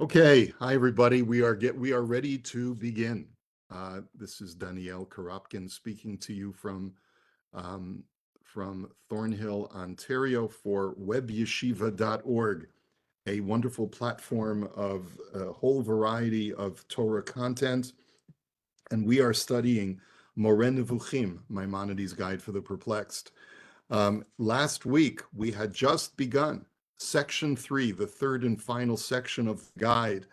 Okay, hi everybody. We are ready to begin. This is Danielle Karapkin speaking to you um, from Thornhill, Ontario for webyeshiva.org, a wonderful platform of a whole variety of Torah content. And we are studying Moreh Nevukhim, Maimonides' Guide for the Perplexed. Last week, we had just begun section 3, the third and final section of the guide.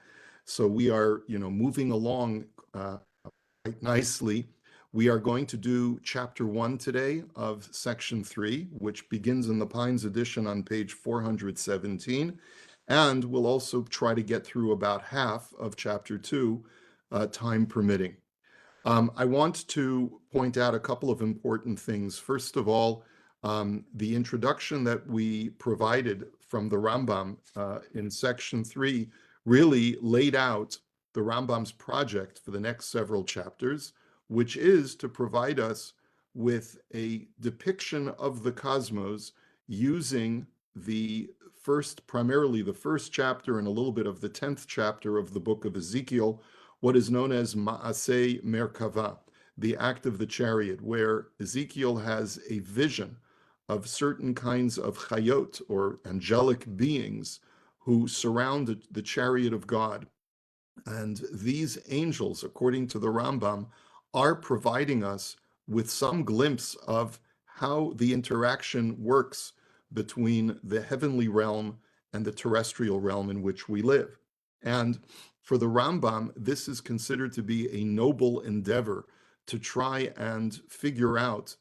So we are, moving along quite nicely. We are going to do chapter 1 today of section 3, which begins in the Pines edition on page 417. And we'll also try to get through about half of chapter 2, time permitting. I want to point out a couple of important things. First of all, the introduction that we provided from the Rambam in section 3 really laid out the Rambam's project for the next several chapters, which is to provide us with a depiction of the cosmos using primarily the first chapter and a little bit of the 10th chapter of the book of Ezekiel, what is known as Ma'aseh Merkavah, the act of the chariot, where Ezekiel has a vision of certain kinds of chayot, or angelic beings, who surround the chariot of God. And these angels, according to the Rambam, are providing us with some glimpse of how the interaction works between the heavenly realm and the terrestrial realm in which we live. And for the Rambam, this is considered to be a noble endeavor to try and figure out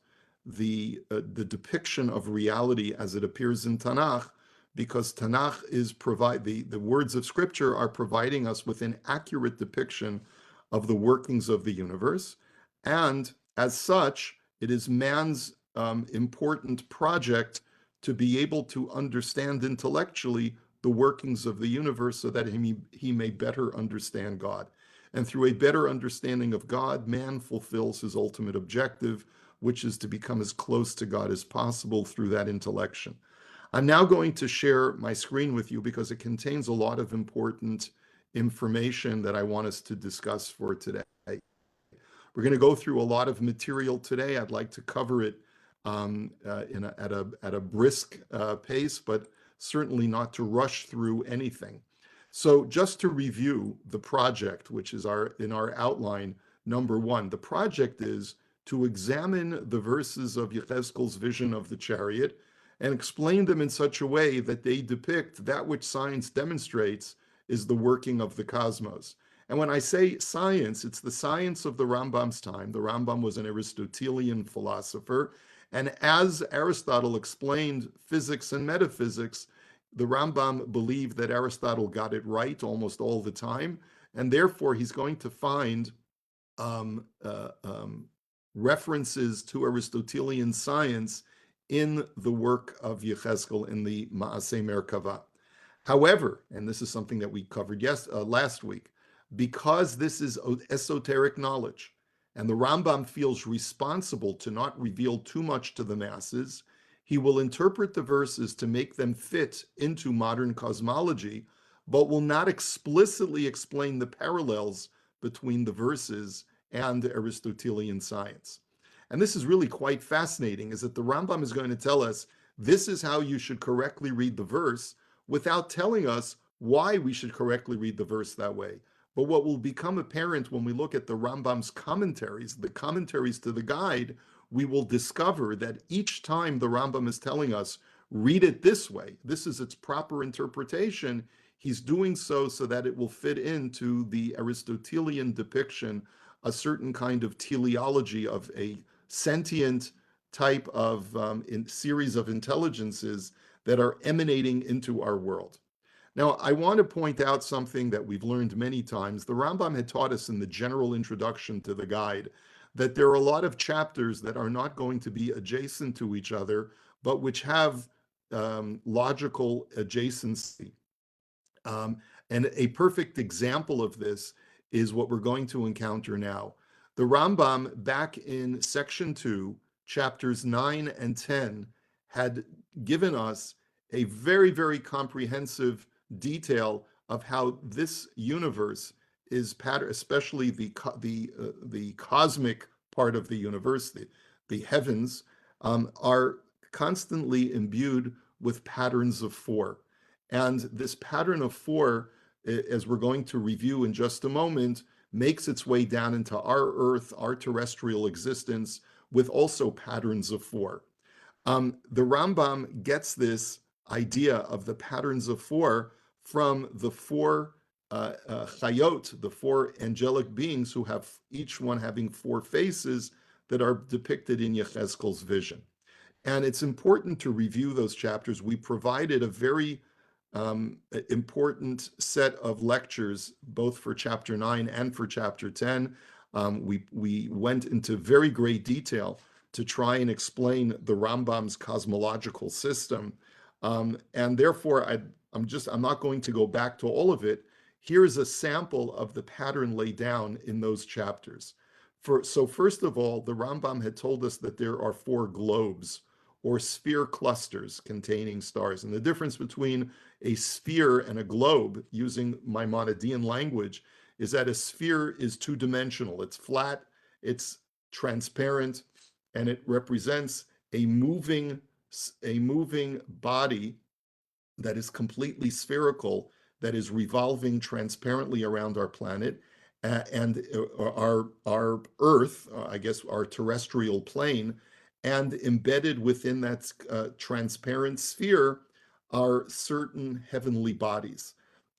the depiction of reality as it appears in Tanakh, because Tanakh is the words of Scripture are providing us with an accurate depiction of the workings of the universe, and as such, it is man's important project to be able to understand intellectually the workings of the universe so that he may better understand God. And through a better understanding of God, man fulfills his ultimate objective, which is to become as close to God as possible through that intellection. I'm now going to share my screen with you because it contains a lot of important information that I want us to discuss for today. We're going to go through a lot of material today. I'd like to cover it at a brisk pace, but certainly not to rush through anything. So just to review the project, which is in our outline, number 1, the project is to examine the verses of Yechezkel's vision of the chariot and explain them in such a way that they depict that which science demonstrates is the working of the cosmos. And when I say science, it's the science of the Rambam's time. The Rambam was an Aristotelian philosopher. And as Aristotle explained physics and metaphysics, the Rambam believed that Aristotle got it right almost all the time. And therefore, he's going to find references to Aristotelian science in the work of Yechezkel in the Ma'aseh Merkavah. However, and this is something that we covered last week, because this is esoteric knowledge, and the Rambam feels responsible to not reveal too much to the masses, he will interpret the verses to make them fit into modern cosmology, but will not explicitly explain the parallels between the verses and Aristotelian science. And this is really quite fascinating, is that the Rambam is going to tell us this is how you should correctly read the verse without telling us why we should correctly read the verse that way. But what will become apparent when we look at the Rambam's commentaries, the commentaries to the guide, we will discover that each time the Rambam is telling us, read it this way, this is its proper interpretation, he's doing so that it will fit into the Aristotelian depiction, a certain kind of teleology of a sentient type of series of intelligences that are emanating into our world. Now, I want to point out something that we've learned many times. The Rambam had taught us in the general introduction to the guide that there are a lot of chapters that are not going to be adjacent to each other, but which have logical adjacency. And a perfect example of this is what we're going to encounter now. The Rambam, back in section 2, chapters 9 and 10, had given us a very, very comprehensive detail of how this universe is pattern, especially the cosmic part of the universe, the heavens, are constantly imbued with patterns of four. And this pattern of four, as we're going to review in just a moment, makes its way down into our Earth, our terrestrial existence, with also patterns of four. The Rambam gets this idea of the patterns of four from the four chayot, the four angelic beings who have each one having four faces that are depicted in Yechezkel's vision. And it's important to review those chapters. We provided a very important set of lectures, both for chapter 9 and for chapter 10. We went into very great detail to try and explain the Rambam's cosmological system. And therefore, I'm not going to go back to all of it. Here's a sample of the pattern laid down in those chapters. So first of all, the Rambam had told us that there are four globes or sphere clusters containing stars. And the difference between a sphere and a globe, using Maimonidean language, is that a sphere is two-dimensional. It's flat, it's transparent, and it represents a moving body that is completely spherical, that is revolving transparently around our planet, and our Earth, I guess our terrestrial plane, and embedded within that transparent sphere are certain heavenly bodies.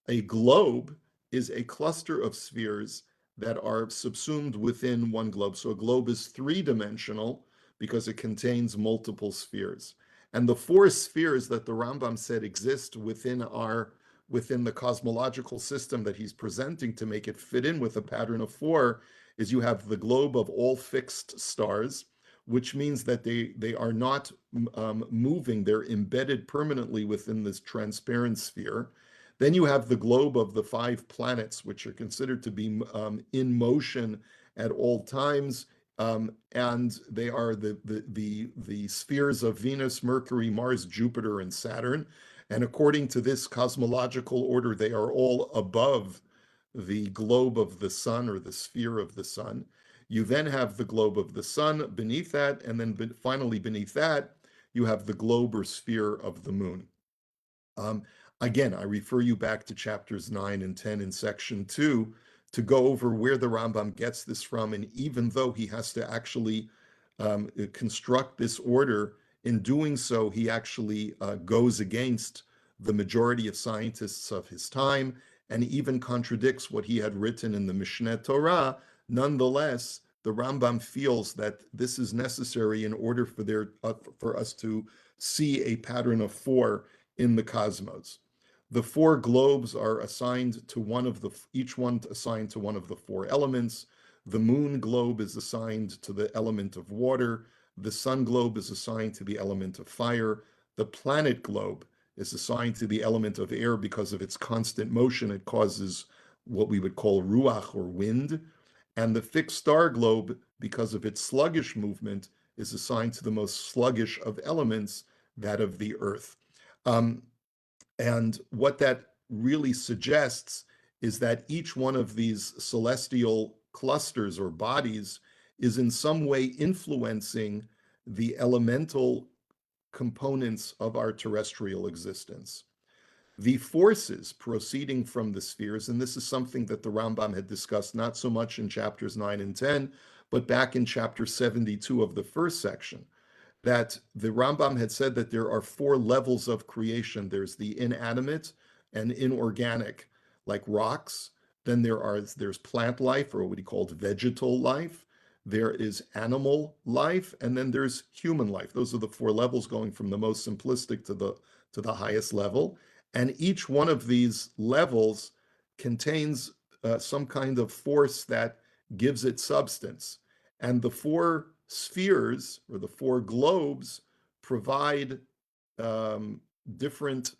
A globe is a cluster of spheres that are subsumed within one globe. So a globe is three-dimensional because it contains multiple spheres. And the four spheres that the Rambam said exist within the cosmological system that he's presenting to make it fit in with a pattern of four is you have the globe of all fixed stars, which means that they are not moving, they're embedded permanently within this transparent sphere. Then you have the globe of the five planets, which are considered to be in motion at all times, and they are the spheres of Venus, Mercury, Mars, Jupiter, and Saturn. And according to this cosmological order, they are all above the globe of the sun or the sphere of the sun. You then have the globe of the sun beneath that, and then finally beneath that, you have the globe or sphere of the moon. Again, I refer you back to chapters 9 and 10 in section 2 to go over where the Rambam gets this from. And even though he has to actually construct this order, in doing so, he actually goes against the majority of scientists of his time and even contradicts what he had written in the Mishneh Torah. Nonetheless, the Rambam feels that this is necessary in order for us to see a pattern of four in the cosmos. The four globes are assigned to each one assigned to one of the four elements. The moon globe is assigned to the element of water. The sun globe is assigned to the element of fire. The planet globe is assigned to the element of air because of its constant motion. It causes what we would call ruach or wind. And the fixed star globe, because of its sluggish movement, is assigned to the most sluggish of elements, that of the earth. And what that really suggests is that each one of these celestial clusters or bodies is in some way influencing the elemental components of our terrestrial existence. The forces proceeding from the spheres, and this is something that the Rambam had discussed not so much in chapters 9 and 10, but back in chapter 72 of the first section, that the Rambam had said that there are four levels of creation. There's the inanimate and inorganic, like rocks. Then there's plant life, or what he called vegetal life. There is animal life, and then there's human life. Those are the four levels, going from the most simplistic to the highest level. And each one of these levels contains some kind of force that gives it substance. And the four spheres or the four globes provide different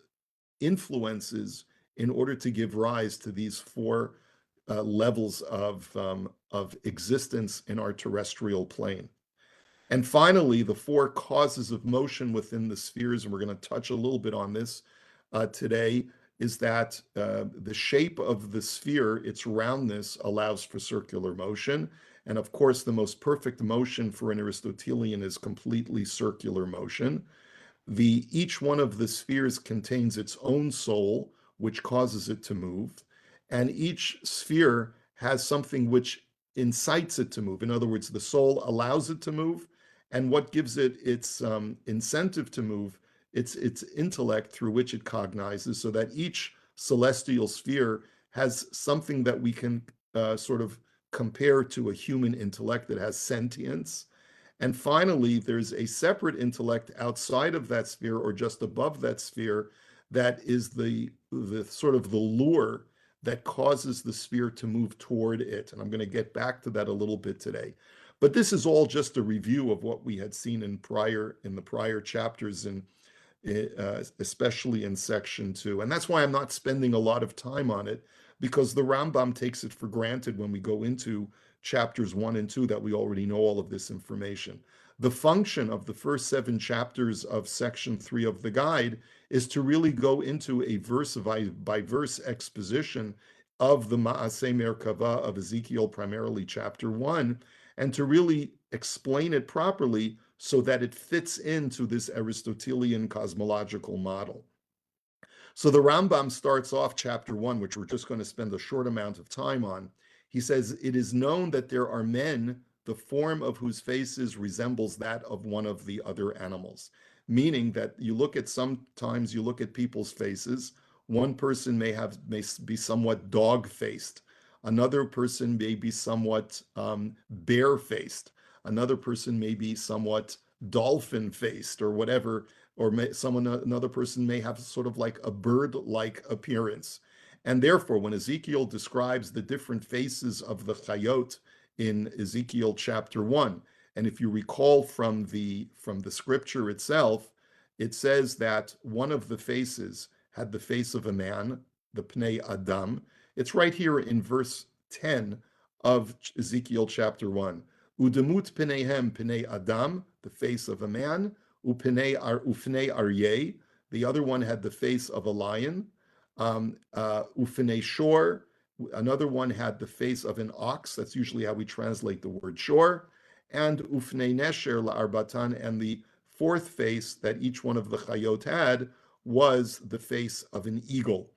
influences in order to give rise to these four levels of existence in our terrestrial plane. And finally, the four causes of motion within the spheres, and we're going to touch a little bit on this today, is that the shape of the sphere, its roundness, allows for circular motion. And of course, the most perfect motion for an Aristotelian is completely circular motion. Each one of the spheres contains its own soul, which causes it to move, and each sphere has something which incites it to move. In other words, the soul allows it to move, and what gives it its incentive to move, its intellect through which it cognizes, so that each celestial sphere has something that we can sort of compare to a human intellect that has sentience. And finally, there's a separate intellect outside of that sphere or just above that sphere that is the sort of the lure that causes the sphere to move toward it. And I'm going to get back to that a little bit today. But this is all just a review of what we had seen in the prior chapters, and especially in section 2. And that's why I'm not spending a lot of time on it, because the Rambam takes it for granted when we go into chapters 1 and 2 that we already know all of this information. The function of the first 7 chapters of section 3 of the guide is to really go into a verse by verse exposition of the Ma'aseh Merkavah of Ezekiel, primarily chapter 1, and to really explain it properly so that it fits into this Aristotelian cosmological model. So the Rambam starts off chapter 1, which we're just going to spend a short amount of time on. He says, "It is known that there are men, the form of whose faces resembles that of one of the other animals." Meaning that sometimes you look at people's faces, one person may be somewhat dog-faced, another person may be somewhat bear-faced, another person may be somewhat dolphin-faced or whatever, or another person may have sort of like a bird-like appearance. And therefore, when Ezekiel describes the different faces of the chayot in Ezekiel chapter 1, and if you recall from the scripture itself, it says that one of the faces had the face of a man, the Pnei Adam. It's right here in verse 10 of Ezekiel chapter 1. Udemut Pneihem Pnei Adam, the face of a man, Ufnei Aryeh, the other one had the face of a lion. Ufnei Shor, another one had the face of an ox. That's usually how we translate the word shor. And Ufnei Nesher La'arbatan, and the fourth face that each one of the chayot had was the face of an eagle.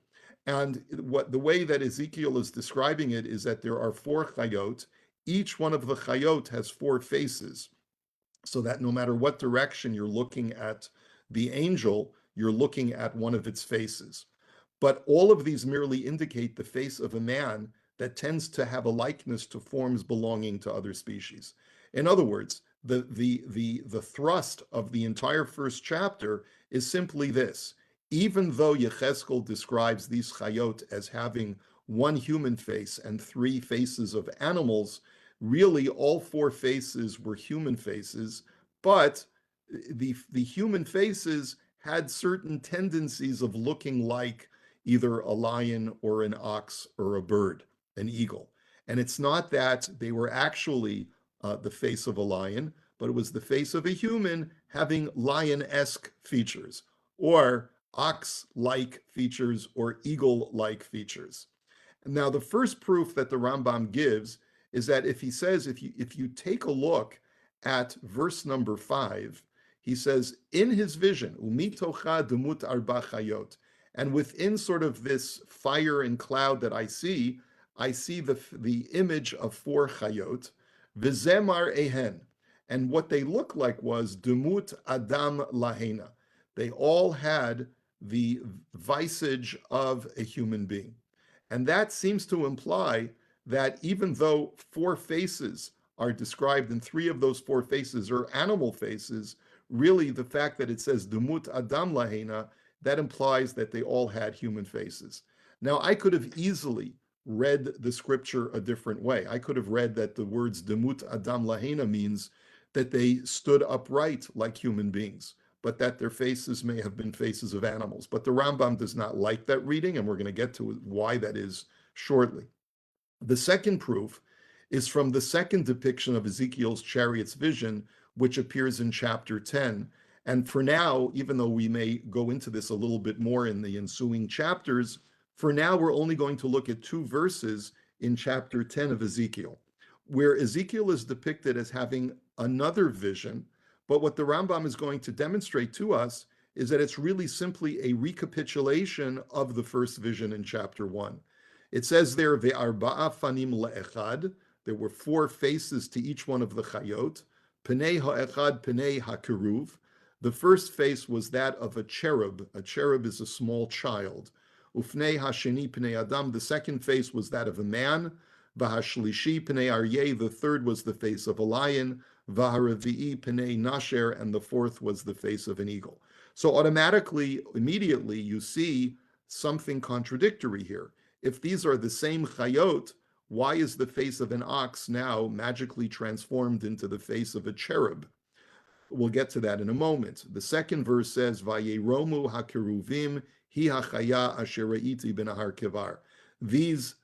And the way that Ezekiel is describing it is that there are 4 chayot. Each one of the chayot has 4 faces, so that no matter what direction you're looking at the angel, you're looking at one of its faces. But all of these merely indicate the face of a man that tends to have a likeness to forms belonging to other species. In other words, the thrust of the entire first chapter is simply this. Even though Yechezkel describes these chayot as having one human face and 3 faces of animals, really all 4 faces were human faces, but the human faces had certain tendencies of looking like either a lion or an ox or a bird, an eagle. And it's not that they were actually the face of a lion, but it was the face of a human having lion-esque features, or ox-like features, or eagle-like features. Now, the first proof that the Rambam gives is that if you take a look at verse number 5, he says, in his vision, umitocha demut arba chayot, and within sort of this fire and cloud that I see the image of 4 chayot, vizemar ehen, and what they look like was demut adam lahena. They all had the visage of a human being. And that seems to imply that even though 4 faces are described, and 3 of those 4 faces are animal faces, really the fact that it says Dumut Adam Lahena, that implies that they all had human faces. Now, I could have easily read the scripture a different way. I could have read that the words Dumut Adam Lahena means that they stood upright like human beings, but that their faces may have been faces of animals. But the Rambam does not like that reading, and we're going to get to why that is shortly. The second proof is from the second depiction of Ezekiel's chariot's vision, which appears in chapter 10. And for now, even though we may go into this a little bit more in the ensuing chapters, for now we're only going to look at two verses in chapter 10 of Ezekiel, where Ezekiel is depicted as having another vision. But what the Rambam is going to demonstrate to us is that it's really simply a recapitulation of the first vision in chapter 1. It says there, Ve'arba'a fanim le'echad, there were four faces to each one of the chayot, Pnei ha'echad, pnei ha'keruv. The first face was that of a cherub. A cherub is a small child. Ufnei hasheni pnei adam. The second face was that of a man. Vahashlishi pnei aryeh. The third was the face of a lion. Vaharevi'i pnei nasher. And the fourth was the face of an eagle. So automatically, immediately, you see something contradictory here. If these are the same chayot, why is the face of an ox now magically transformed into the face of a cherub? We'll get to that in a moment. The second verse says, Vayeromu hakeruvim hi hachaya asher ra'iti b'nahar kevar. These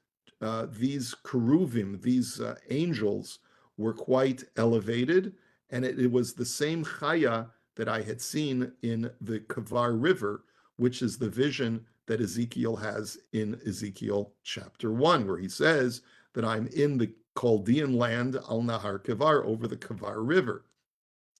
keruvim, these angels, were quite elevated, and it was the same chaya that I had seen in the Kevar River, which is the vision that Ezekiel has in Ezekiel chapter 1, where he says that I'm in the Chaldean land, Al Nahar Kevar, over the Kevar River.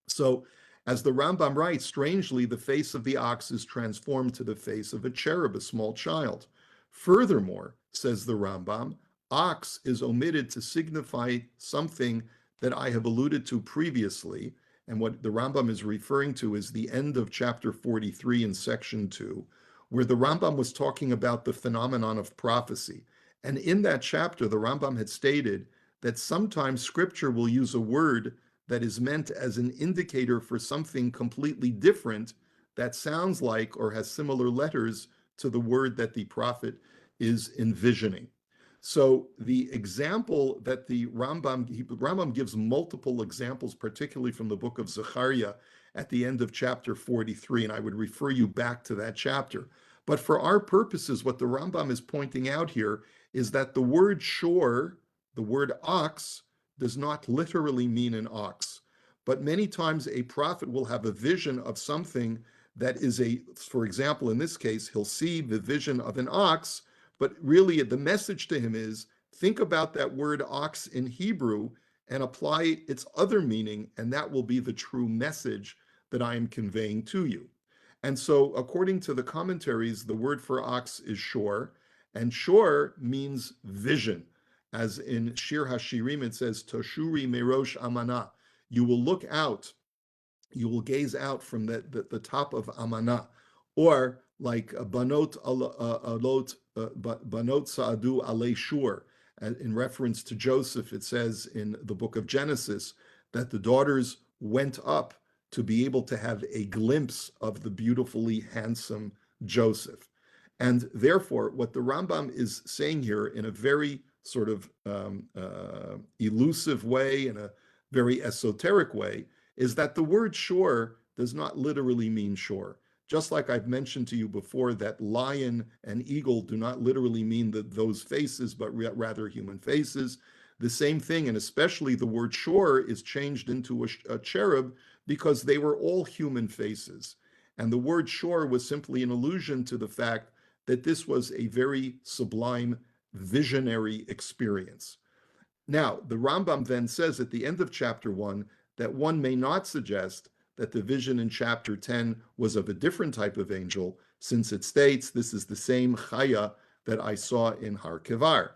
So, as the Rambam writes, strangely, the face of the ox is transformed to the face of a cherub, a small child. Furthermore, says the Rambam, ox is omitted to signify something that I have alluded to previously, and what the Rambam is referring to is the end of chapter 43 in section 2, where the Rambam was talking about the phenomenon of prophecy. And in that chapter, the Rambam had stated that sometimes scripture will use a word that is meant as an indicator for something completely different that sounds like or has similar letters to the word that the prophet is envisioning. So the example that the Rambam gives multiple examples, particularly from the book of Zechariah at the end of chapter 43, and I would refer you back to that chapter. But for our purposes, what the Rambam is pointing out here is that the word shore, the word ox, does not literally mean an ox. But many times a prophet will have a vision of something that is for example, in this case, he'll see the vision of an ox, but really the message to him is, think about that word ox in Hebrew and apply its other meaning, and that will be the true message that I am conveying to you. And so, according to the commentaries, the word for ox is shor, and shor means vision. As in Shir HaShirim, it says, Toshuri Merosh Amana. You will look out, you will gaze out from the top of Amana. Or like Banot Sa'adu Alei Shur. In reference to Joseph, it says in the book of Genesis that the daughters went up to be able to have a glimpse of the beautifully handsome Joseph. And therefore, what the Rambam is saying here in a very sort of elusive way, in a very esoteric way, is that the word shore does not literally mean shore. Just like I've mentioned to you before that lion and eagle do not literally mean those faces, but rather human faces. The same thing, and especially the word shore, is changed into a cherub because they were all human faces. And the word shore was simply an allusion to the fact that this was a very sublime visionary experience. Now, the Rambam then says at the end of chapter 1 that one may not suggest that the vision in chapter 10 was of a different type of angel, since it states, this is the same chaya that I saw in Har Kevar.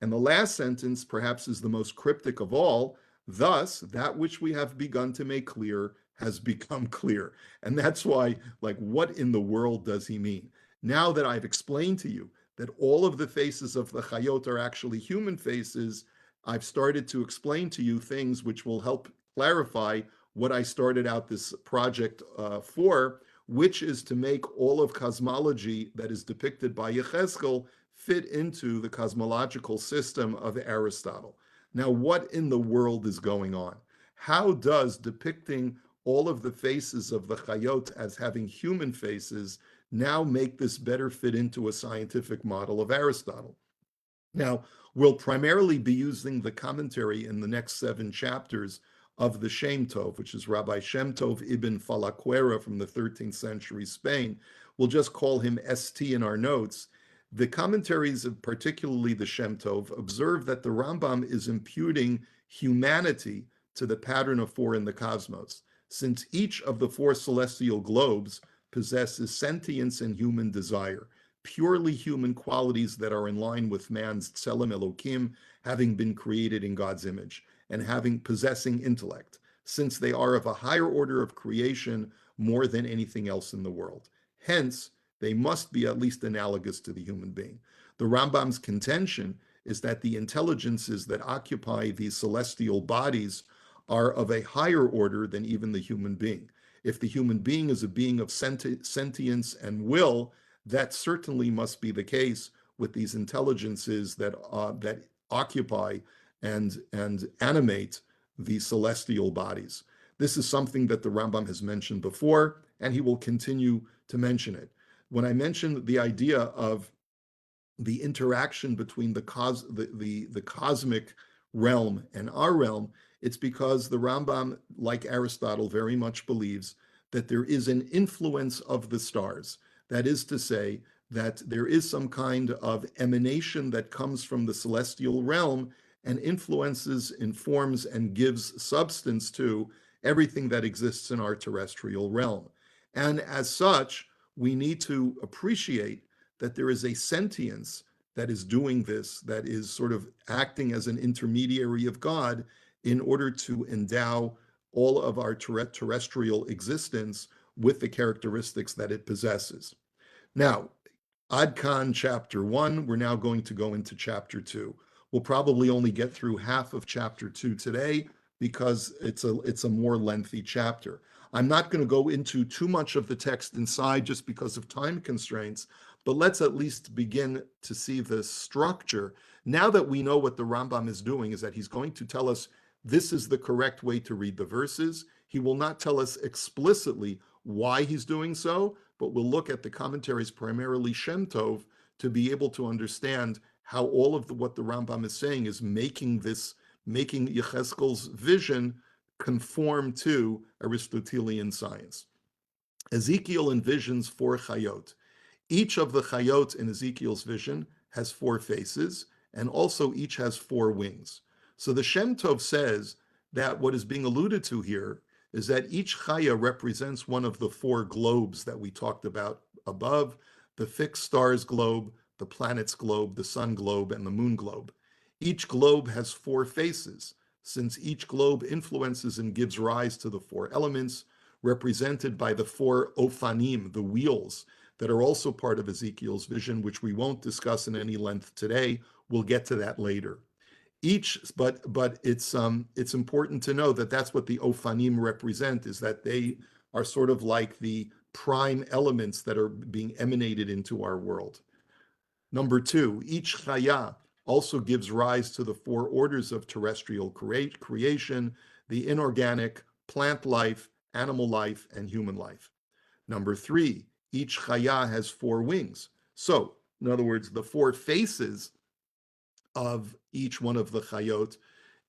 And the last sentence perhaps is the most cryptic of all. Thus, that which we have begun to make clear has become clear. And that's why, like, what in the world does he mean? Now that I've explained to you that all of the faces of the chayot are actually human faces, I've started to explain to you things which will help clarify what I started out this project for, which is to make all of cosmology that is depicted by Yechezkel fit into the cosmological system of Aristotle. Now, what in the world is going on? How does depicting all of the faces of the chayot as having human faces now make this better fit into a scientific model of Aristotle? Now, we'll primarily be using the commentary in the next 7 chapters of the Shem Tov, which is Rabbi Shem Tov ibn Falaquera from the 13th century Spain. We'll just call him ST in our notes. The commentaries of particularly the Shem Tov observe that the Rambam is imputing humanity to the pattern of four in the cosmos, since each of the four celestial globes possesses sentience and human desire, purely human qualities that are in line with man's tselem Elokim, having been created in God's image, and having possessing intellect, since they are of a higher order of creation more than anything else in the world. Hence, they must be at least analogous to the human being. The Rambam's contention is that the intelligences that occupy these celestial bodies are of a higher order than even the human being. If the human being is a being of sentience and will, that certainly must be the case with these intelligences that occupy and animate the celestial bodies. This is something that the Rambam has mentioned before, and he will continue to mention it. When I mentioned the idea of the interaction between the cosmic realm and our realm, it's because the Rambam, like Aristotle, very much believes that there is an influence of the stars. That is to say, that there is some kind of emanation that comes from the celestial realm and influences, informs, and gives substance to everything that exists in our terrestrial realm. And as such, we need to appreciate that there is a sentience that is doing this, that is sort of acting as an intermediary of God in order to endow all of our terrestrial existence with the characteristics that it possesses. Now, Ad Khan chapter 1, we're now going to go into chapter 2. We'll probably only get through half of chapter 2 today because it's a more lengthy chapter. I'm not going to go into too much of the text inside just because of time constraints, but let's at least begin to see the structure. Now that we know what the Rambam is doing, is that he's going to tell us this is the correct way to read the verses. He will not tell us explicitly why he's doing so, but we'll look at the commentaries, primarily Shem Tov, to be able to understand how all of what the Rambam is saying is making Yechezkel's vision conform to Aristotelian science. Ezekiel envisions four chayot. Each of the chayot in Ezekiel's vision has four faces, and also each has four wings. So the Shem Tov says that what is being alluded to here is that each chaya represents one of the four globes that we talked about above: the fixed stars globe, the planets globe, the sun globe, and the moon globe. Each globe has four faces, since each globe influences and gives rise to the four elements, represented by the four ophanim, the wheels, that are also part of Ezekiel's vision, which we won't discuss in any length today. We'll get to that later. But it's important to know that that's what the ophanim represent, is that they are sort of like the prime elements that are being emanated into our world. Number two, each chaya also gives rise to the four orders of terrestrial creation: the inorganic, plant life, animal life, and human life. Number three, each chaya has four wings. So, in other words, the four faces of each one of the chayot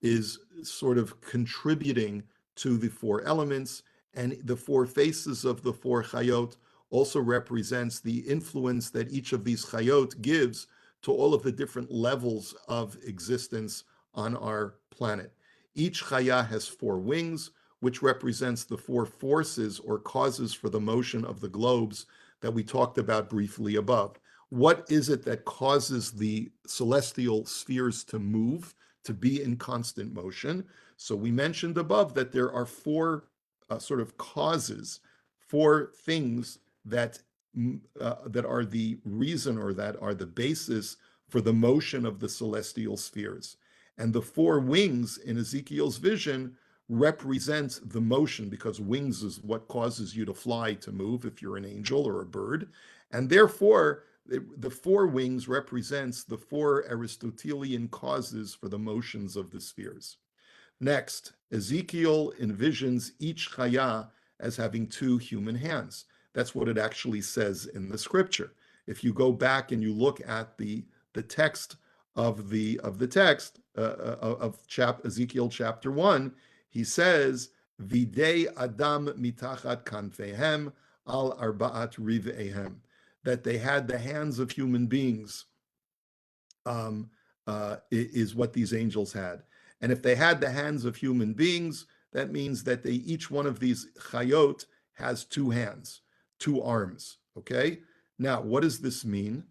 is sort of contributing to the four elements, and the four faces of the four chayot also represents the influence that each of these chayot gives to all of the different levels of existence on our planet. Each chaya has four wings, which represents the four forces or causes for the motion of the globes that we talked about briefly above. What is it that causes the celestial spheres to move, to be in constant motion? So we mentioned above that there are four sort of causes, four things that are the reason, or that are the basis for the motion of the celestial spheres. And the four wings in Ezekiel's vision represent the motion, because wings is what causes you to fly, to move, if you're an angel or a bird. And therefore, the four wings represents the four Aristotelian causes for the motions of the spheres. Next, Ezekiel envisions each chaya as having two human hands. That's what it actually says in the scripture. If you go back and you look at the text of Ezekiel chapter 1, He says, Videi Adam mitachat kanfehem al arba'at rivehem, that they had the hands of human beings, um, is what these angels had. And if they had the hands of human beings, that means that each one of these chayot has two hands, two arms. Okay. Now, what does this mean?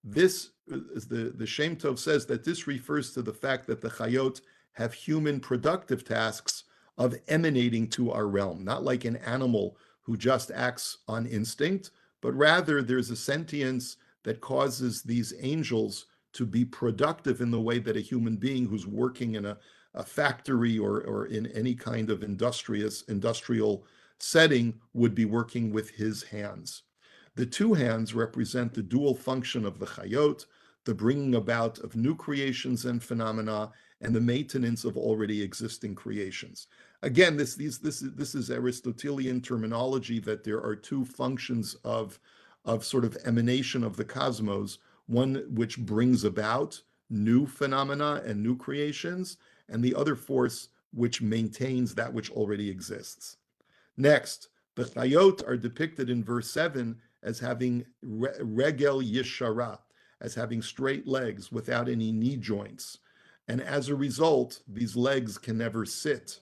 This the Shem Tov says that this refers to the fact that the chayot have human productive tasks of emanating to our realm, not like an animal who just acts on instinct, but rather there's a sentience that causes these angels to be productive in the way that a human being who's working in a factory or in any kind of industrial setting would be working with his hands. The two hands represent the dual function of the chayot, the bringing about of new creations and phenomena, and the maintenance of already existing creations. Again, this is Aristotelian terminology that there are two functions of sort of emanation of the cosmos, one which brings about new phenomena and new creations, and the other force which maintains that which already exists. Next, the chayot are depicted in verse 7 as having regel yeshara, as having straight legs without any knee joints. And as a result, these legs can never sit.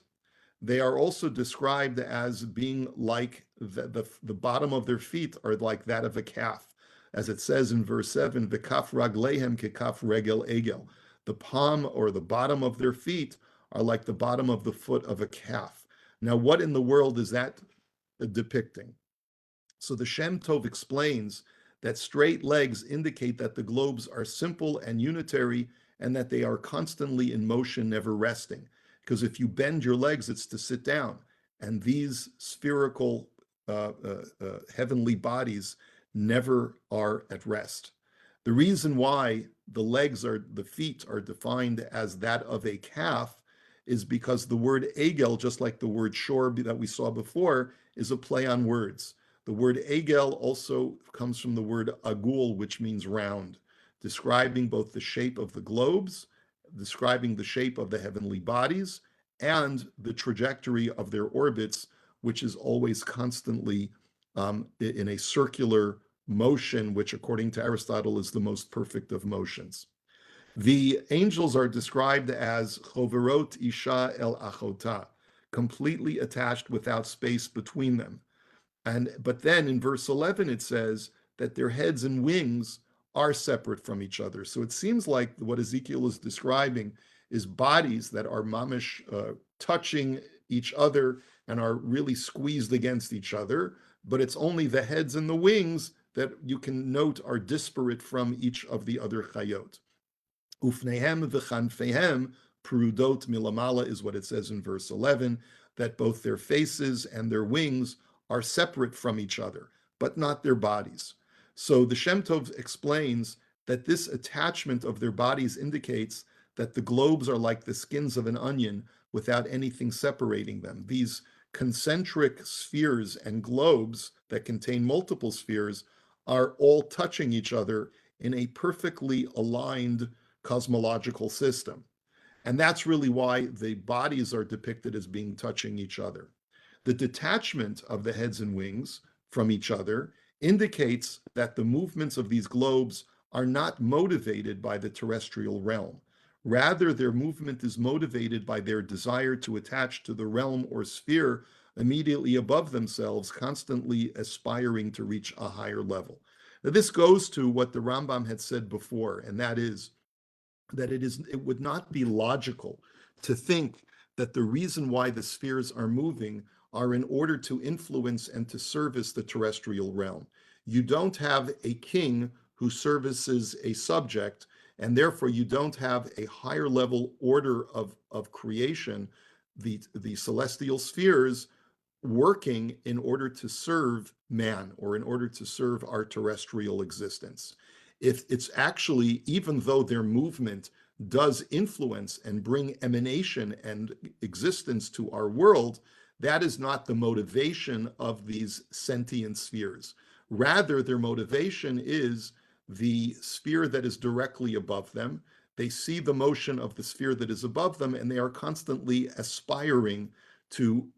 They are also described as being like the bottom of their feet are like that of a calf. As it says in verse 7, the kaf raglehem kekaf regel egel. The palm or the bottom of their feet are like the bottom of the foot of a calf. Now, what in the world is that depicting? So the Shem Tov explains that straight legs indicate that the globes are simple and unitary and that they are constantly in motion, never resting. Because if you bend your legs, it's to sit down. And these spherical heavenly bodies never are at rest. The reason why the feet are defined as that of a calf is because the word egel, just like the word shore that we saw before, is a play on words. The word egel also comes from the word agul, which means round, describing both the shape of the globes, describing the shape of the heavenly bodies, and the trajectory of their orbits, which is always constantly in a circular motion, which according to Aristotle is the most perfect of motions. The angels are described as choverot isha el achota, completely attached without space between them. But then in verse 11 it says that their heads and wings are separate from each other. So it seems like what Ezekiel is describing is bodies that are mamish touching each other and are really squeezed against each other, but it's only the heads and the wings that you can note are disparate from each of the other chayot. Ufnehem v'chanfehem prudot milamala is what it says in verse 11, that both their faces and their wings are separate from each other, but not their bodies. So the Shem Tov explains that this attachment of their bodies indicates that the globes are like the skins of an onion without anything separating them. These concentric spheres and globes that contain multiple spheres are all touching each other in a perfectly aligned cosmological system. And that's really why the bodies are depicted as being touching each other. The detachment of the heads and wings from each other indicates that the movements of these globes are not motivated by the terrestrial realm. Rather, their movement is motivated by their desire to attach to the realm or sphere immediately above themselves, constantly aspiring to reach a higher level. Now, this goes to what the Rambam had said before, and that is that it would not be logical to think that the reason why the spheres are moving are in order to influence and to service the terrestrial realm. You don't have a king who services a subject, and therefore you don't have a higher level order of creation, the celestial spheres working in order to serve man or in order to serve our terrestrial existence. If it's actually, even though their movement does influence and bring emanation and existence to our world, that is not the motivation of these sentient spheres. Rather, their motivation is the sphere that is directly above them. They see the motion of the sphere that is above them, and they are constantly aspiring to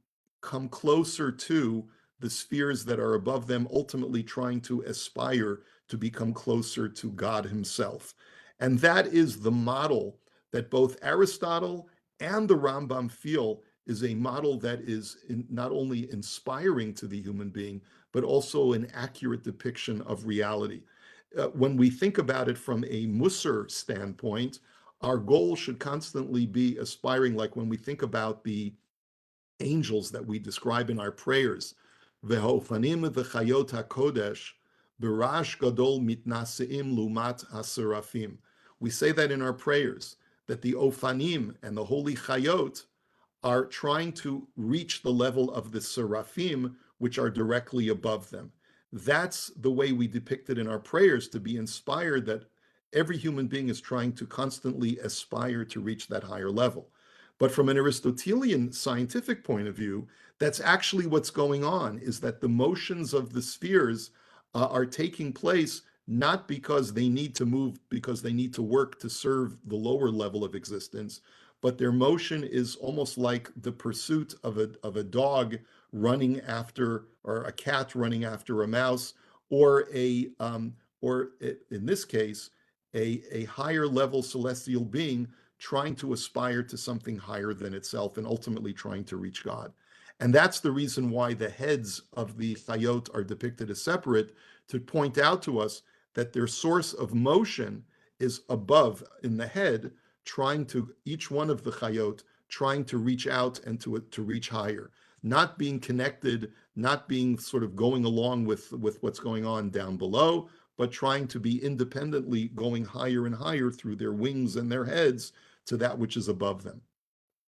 come closer to the spheres that are above them, ultimately trying to aspire to become closer to God himself. And that is the model that both Aristotle and the Rambam feel is a model that is not only inspiring to the human being, but also an accurate depiction of reality. When we think about it from a Musar standpoint, our goal should constantly be aspiring, like when we think about the angels that we describe in our prayers. Ve'hofanim v'chayot hakodesh b'rash gadol mitnaseim lumat haserafim. We say that in our prayers, that the ofanim and the holy chayot are trying to reach the level of the seraphim, which are directly above them. That's the way we depict it in our prayers, to be inspired that every human being is trying to constantly aspire to reach that higher level. But from an Aristotelian scientific point of view, that's actually what's going on, is that the motions of the spheres are taking place not because they need to move, because they need to work to serve the lower level of existence, but their motion is almost like the pursuit of a dog running after, or a cat running after a mouse, or or in this case, a higher level celestial being trying to aspire to something higher than itself and ultimately trying to reach God. And that's the reason why the heads of the chayot are depicted as separate, to point out to us that their source of motion is above in the head, trying to, each one of the chayot, trying to reach out and to reach higher, not being connected, not being sort of going along with what's going on down below, but trying to be independently going higher and higher through their wings and their heads to that which is above them.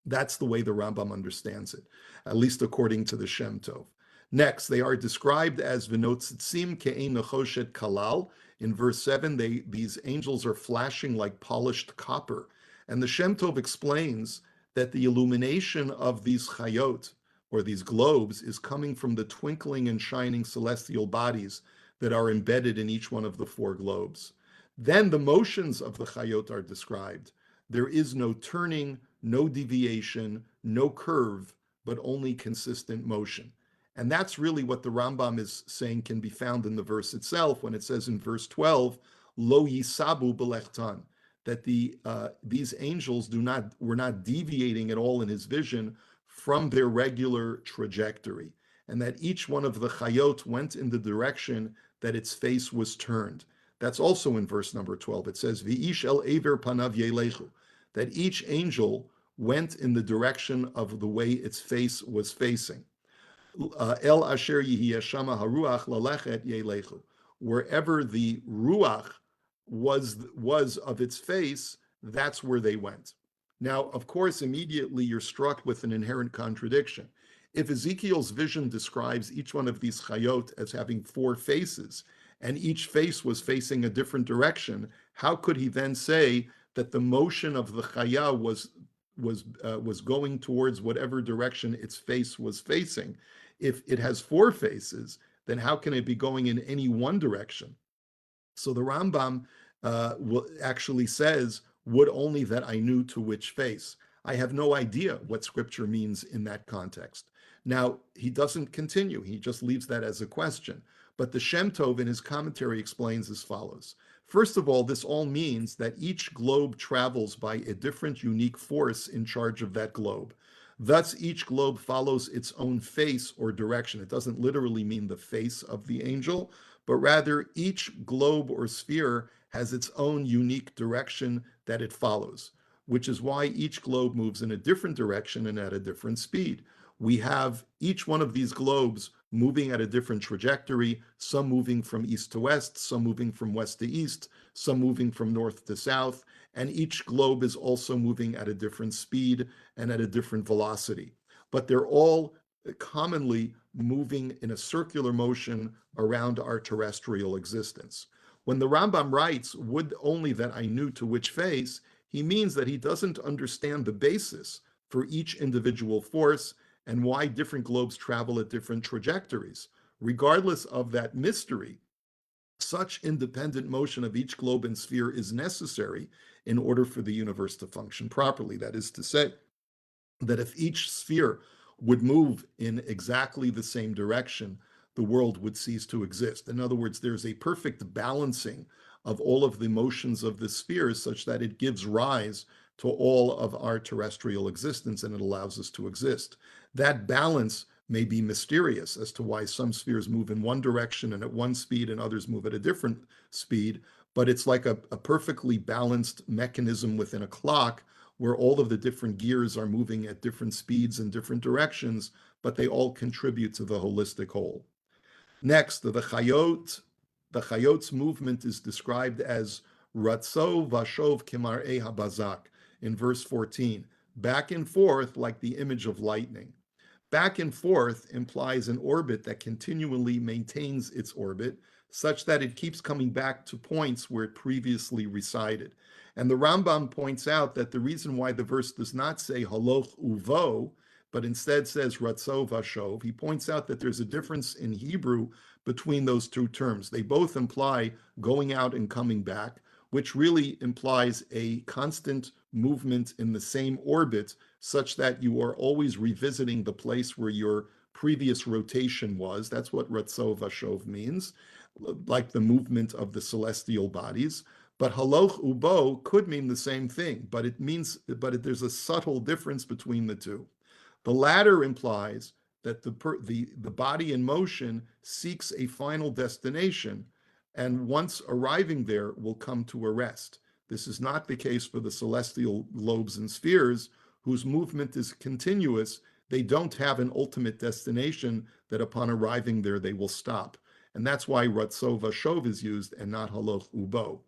That's the way the Rambam understands it, at least according to the Shem Tov. Next, they are described as v'notzitzim ke'ein nechoshet kalal. In verse 7, these angels are flashing like polished copper. And the Shem Tov explains that the illumination of these chayot, or these globes, is coming from the twinkling and shining celestial bodies that are embedded in each one of the four globes. Then the motions of the chayot are described. There is no turning, no deviation, no curve, but only consistent motion. And that's really what the Rambam is saying can be found in the verse itself, when it says in verse 12, Lo yisabu belechtan, that these angels were not deviating at all in his vision from their regular trajectory, and that each one of the chayot went in the direction that its face was turned. That's also in verse number 12. It says, V'ish el ever panav yelechu, that each angel went in the direction of the way its face was facing. El asher yihi shama haruach lalechet yelechu, wherever the ruach was of its face, that's where they went. Now, of course, immediately you're struck with an inherent contradiction. If Ezekiel's vision describes each one of these chayot as having four faces, and each face was facing a different direction, how could he then say that the motion of the chaya was going towards whatever direction its face was facing? If it has four faces, then how can it be going in any one direction? So the Rambam actually says, would only that I knew to which face. I have no idea what scripture means in that context. Now, he doesn't continue. He just leaves that as a question. But the Shem Tov in his commentary explains as follows. First of all, this all means that each globe travels by a different unique force in charge of that globe. Thus, each globe follows its own face or direction. It doesn't literally mean the face of the angel, but rather each globe or sphere has its own unique direction that it follows, which is why each globe moves in a different direction and at a different speed. We have each one of these globes moving at a different trajectory, some moving from east to west, some moving from west to east, some moving from north to south, and each globe is also moving at a different speed and at a different velocity. But they're all commonly moving in a circular motion around our terrestrial existence. When the Rambam writes, would only that I knew to which face, he means that he doesn't understand the basis for each individual force and why different globes travel at different trajectories. Regardless of that mystery, such independent motion of each globe and sphere is necessary in order for the universe to function properly. That is to say, that if each sphere would move in exactly the same direction, the world would cease to exist. In other words, there's a perfect balancing of all of the motions of the spheres such that it gives rise to all of our terrestrial existence and it allows us to exist. That balance may be mysterious as to why some spheres move in one direction and at one speed and others move at a different speed, but it's like a perfectly balanced mechanism within a clock where all of the different gears are moving at different speeds in different directions, but they all contribute to the holistic whole. Next, the Chayot's movement is described as Ratzo Vashov Kimar'e Habazak in verse 14, back and forth like the image of lightning. Back and forth implies an orbit that continually maintains its orbit, such that it keeps coming back to points where it previously resided. And the Rambam points out that the reason why the verse does not say haloch uvo, but instead says ratzo vashov, he points out that there's a difference in Hebrew between those two terms. They both imply going out and coming back, which really implies a constant movement in the same orbit, such that you are always revisiting the place where your previous rotation was. That's what Ratzo Vashov means, like the movement of the celestial bodies. But Haloch Ubo could mean the same thing, there's a subtle difference between the two. The latter implies that the body in motion seeks a final destination, and once arriving there will come to a rest. This is not the case for the celestial globes and spheres, whose movement is continuous. They don't have an ultimate destination that upon arriving there they will stop. And that's why Ratzo Vashov is used and not Haloch Ubo.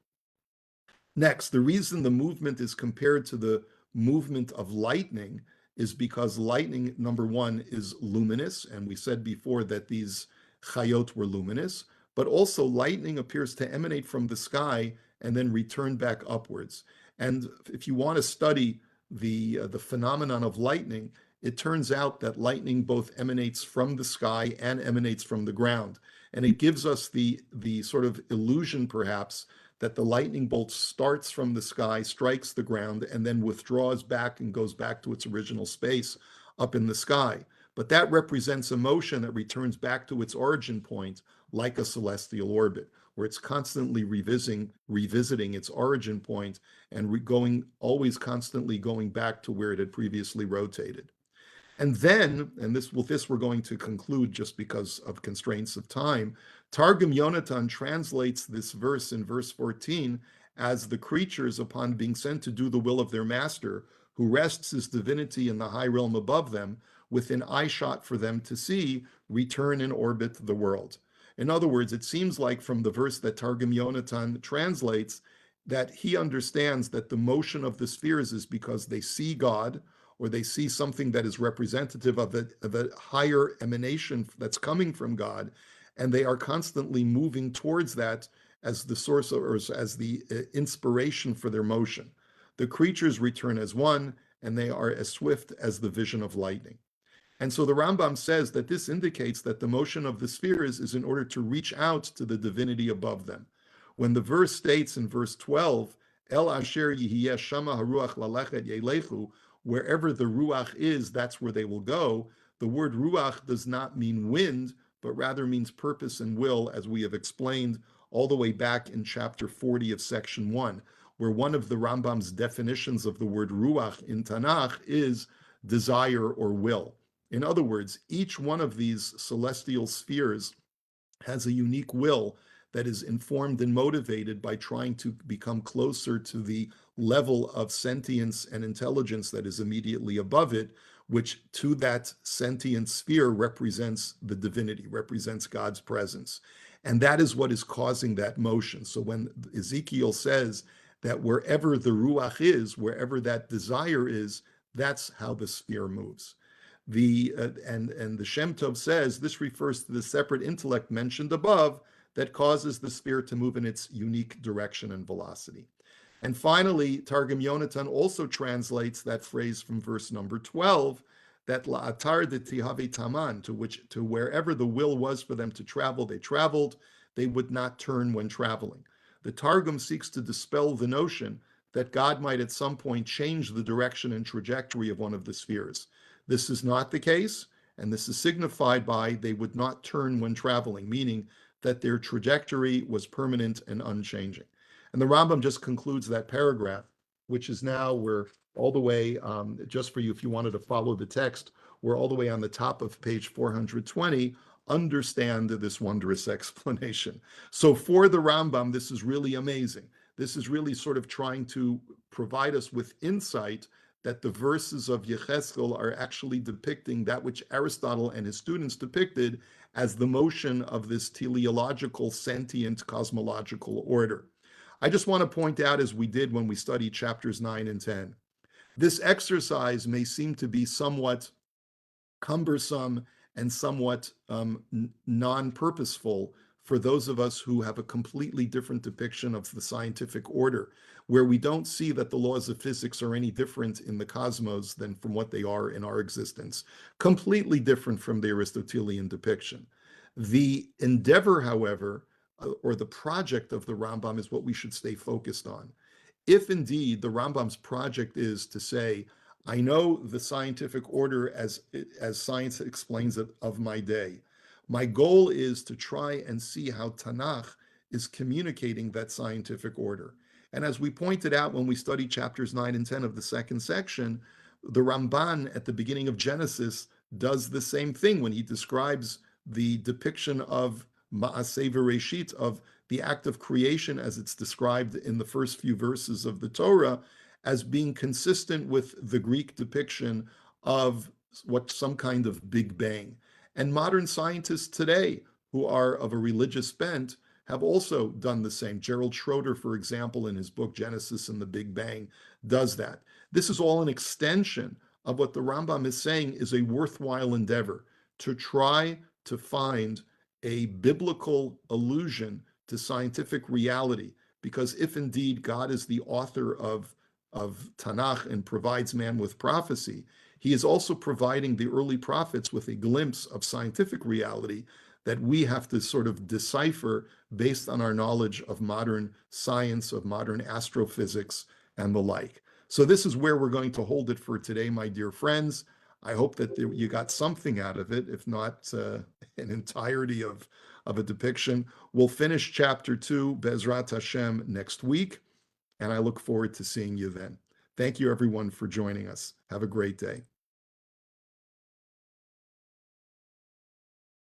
Next, the reason the movement is compared to the movement of lightning is because lightning, number one, is luminous, and we said before that these chayot were luminous, but also lightning appears to emanate from the sky and then return back upwards. And if you want to study the phenomenon of lightning, it turns out that lightning both emanates from the sky and emanates from the ground. And it gives us the sort of illusion, perhaps, that the lightning bolt starts from the sky, strikes the ground, and then withdraws back and goes back to its original space up in the sky. But that represents a motion that returns back to its origin point, like a celestial orbit, where it's constantly revisiting its origin point and always constantly going back to where it had previously rotated. And then, with this we're going to conclude just because of constraints of time, Targum Yonatan translates this verse in verse 14 as the creatures, upon being sent to do the will of their master, who rests his divinity in the high realm above them, within eyeshot for them to see, return and orbit the world. In other words, it seems like from the verse that Targum Yonatan translates, that he understands that the motion of the spheres is because they see God, or they see something that is representative of a higher emanation that's coming from God, and they are constantly moving towards that as the source or as the inspiration for their motion. The creatures return as one, and they are as swift as the vision of lightning. And so the Rambam says that this indicates that the motion of the spheres is in order to reach out to the divinity above them. When the verse states in verse 12, El asher yihiyeh shama haruach lalechet yelechu, wherever the ruach is, that's where they will go. The word ruach does not mean wind, but rather means purpose and will, as we have explained all the way back in chapter 40 of section 1, where one of the Rambam's definitions of the word ruach in Tanakh is desire or will. In other words, each one of these celestial spheres has a unique will that is informed and motivated by trying to become closer to the level of sentience and intelligence that is immediately above it, which to that sentient sphere represents the divinity, represents God's presence. And that is what is causing that motion. So when Ezekiel says that wherever the ruach is, wherever that desire is, that's how the sphere moves. And the Shem Tov says this refers to the separate intellect mentioned above that causes the sphere to move in its unique direction and velocity. And finally, Targum Yonatan also translates that phrase from verse number 12, that la'atar de tihave taman, to wherever the will was for them to travel, they traveled. They would not turn when traveling. The Targum seeks to dispel the notion that God might at some point change the direction and trajectory of one of the spheres. This is not the case, and this is signified by they would not turn when traveling, meaning that their trajectory was permanent and unchanging. And the Rambam just concludes that paragraph, which is now we're all the way, just for you, if you wanted to follow the text, we're all the way on the top of page 420. Understand this wondrous explanation. So for the Rambam, this is really amazing. This is really sort of trying to provide us with insight that the verses of Yechezkel are actually depicting that which Aristotle and his students depicted as the motion of this teleological, sentient, cosmological order. I just want to point out, as we did when we studied chapters 9 and 10, this exercise may seem to be somewhat cumbersome and somewhat non-purposeful for those of us who have a completely different depiction of the scientific order, where we don't see that the laws of physics are any different in the cosmos than from what they are in our existence, completely different from the Aristotelian depiction. The endeavor, however, or the project of the Rambam is what we should stay focused on. If indeed the Rambam's project is to say, I know the scientific order as science explains it of my day. My goal is to try and see how Tanakh is communicating that scientific order. And as we pointed out when we studied chapters 9 and 10 of the second section, the Ramban at the beginning of Genesis does the same thing when he describes the depiction of Ma'aseh V'Reshit, of the act of creation as it's described in the first few verses of the Torah, as being consistent with the Greek depiction of what some kind of Big Bang. And modern scientists today who are of a religious bent have also done the same. Gerald Schroeder, for example, in his book Genesis and the Big Bang, does that. This is all an extension of what the Rambam is saying is a worthwhile endeavor to try to find a biblical allusion to scientific reality. Because if indeed God is the author of Tanakh and provides man with prophecy, he is also providing the early prophets with a glimpse of scientific reality that we have to sort of decipher based on our knowledge of modern science, of modern astrophysics, and the like. So this is where we're going to hold it for today, my dear friends. I hope that you got something out of it, if not an entirety of a depiction. We'll finish chapter 2, Bezrat Hashem, next week, and I look forward to seeing you then. Thank you, everyone, for joining us. Have a great day.